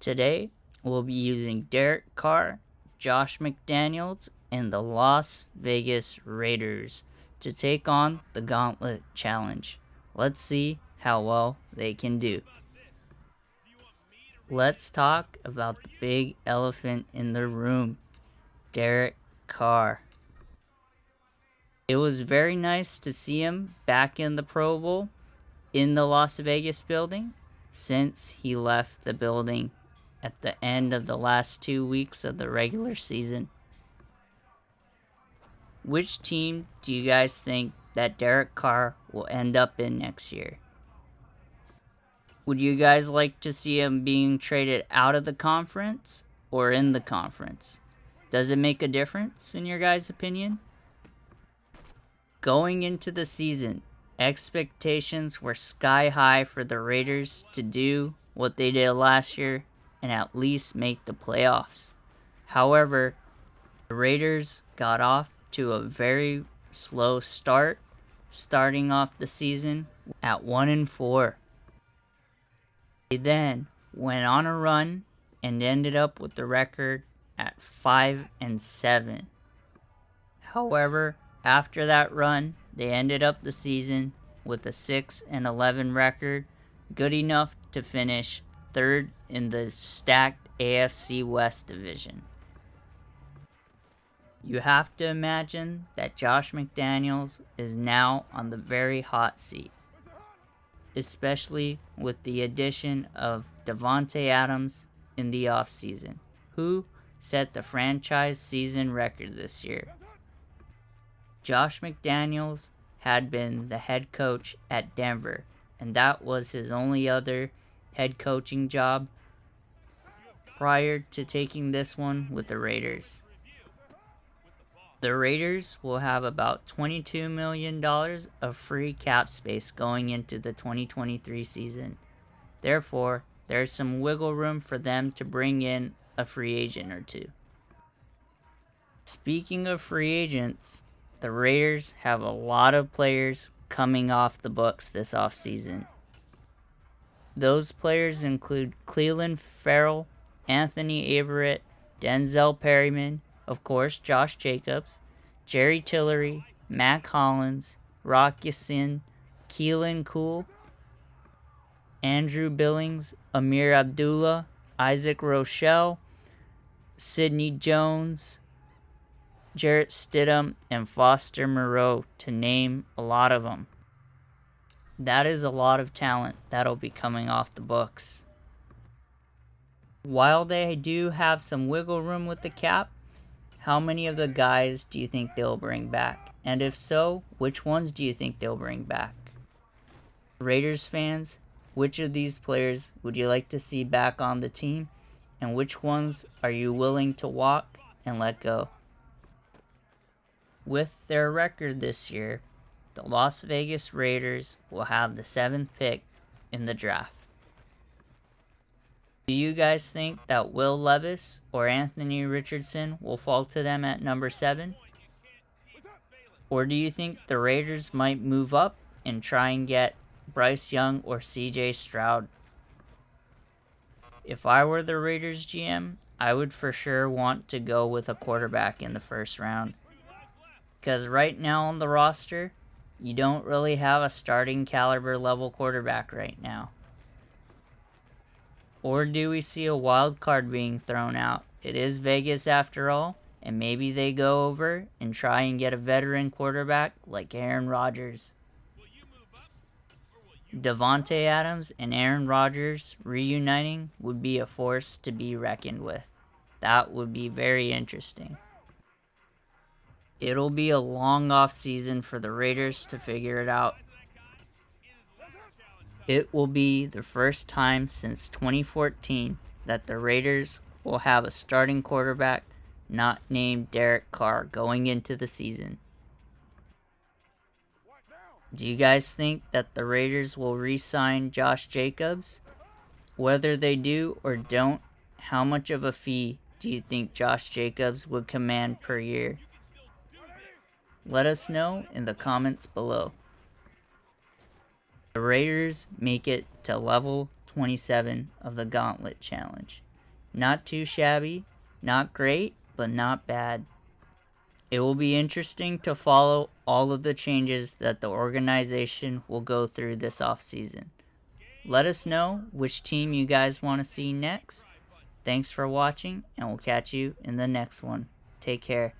Today, we'll be using Derek Carr, Josh McDaniels, and the Las Vegas Raiders to take on the Gauntlet Challenge. Let's see how well they can do. Let's talk about the big elephant in the room, Derek Carr. It was very nice to see him back in the Pro Bowl in the Las Vegas building since he left the building at the end of the last 2 weeks of the regular season. Which team do you guys think that Derek Carr will end up in next year? Would you guys like to see him being traded out of the conference or in the conference? Does it make a difference in your guys' opinion? Going into the season, expectations were sky high for the Raiders to do what they did last year and at least make the playoffs. However, the Raiders got off to a very slow start, starting off the season at 1-4. They then went on a run and ended up with the record at 5-7. However, after that run, they ended up the season with a 6-11 record, good enough to finish third in the stacked AFC West division. You have to imagine that Josh McDaniels is now on the very hot seat, especially with the addition of Davante Adams in the offseason, who set the franchise season record this year. Josh McDaniels had been the head coach at Denver, and that was his only other head coaching job prior to taking this one with the Raiders. The Raiders will have about $22 million of free cap space going into the 2023 season. Therefore, there's some wiggle room for them to bring in a free agent or two. Speaking of free agents, the Raiders have a lot of players coming off the books this offseason. Those players include Clelin Ferrell, Anthony Averett, Denzel Perryman, of course Josh Jacobs, Jerry Tillery, Mac Hollins, Rock Ya-Sin, Keelan Cole, Andrew Billings, Amir Abdullah, Isaac Rochelle, Sidney Jones, Jarrett Stidham, and Foster Moreau, to name a lot of them. That is a lot of talent that'll be coming off the books. While they do have some wiggle room with the cap, how many of the guys do you think they'll bring back? And if so, which ones do you think they'll bring back? Raiders fans, which of these players would you like to see back on the team? And which ones are you willing to walk and let go? With their record this year, the Las Vegas Raiders will have the 7th pick in the draft. Do you guys think that Will Levis or Anthony Richardson will fall to them at number 7? Or do you think the Raiders might move up and try and get Bryce Young or CJ Stroud? If I were the Raiders GM, I would for sure want to go with a quarterback in the first round. Because right now on the roster, you don't really have a starting caliber level quarterback right now. Or do we see a wild card being thrown out? It is Vegas after all, and maybe they go over and try and get a veteran quarterback like Aaron Rodgers. Davante Adams and Aaron Rodgers reuniting would be a force to be reckoned with. That would be very interesting. It'll be a long off season for the Raiders to figure it out. It will be the first time since 2014 that the Raiders will have a starting quarterback not named Derek Carr going into the season. Do you guys think that the Raiders will re-sign Josh Jacobs? Whether they do or don't, how much of a fee do you think Josh Jacobs would command per year? Let us know in the comments below. The Raiders make it to level 27 of the Gauntlet Challenge. Not too shabby, not great, but not bad. It will be interesting to follow all of the changes that the organization will go through this offseason. Let us know which team you guys want to see next. Thanks for watching, and we'll catch you in the next one. Take care.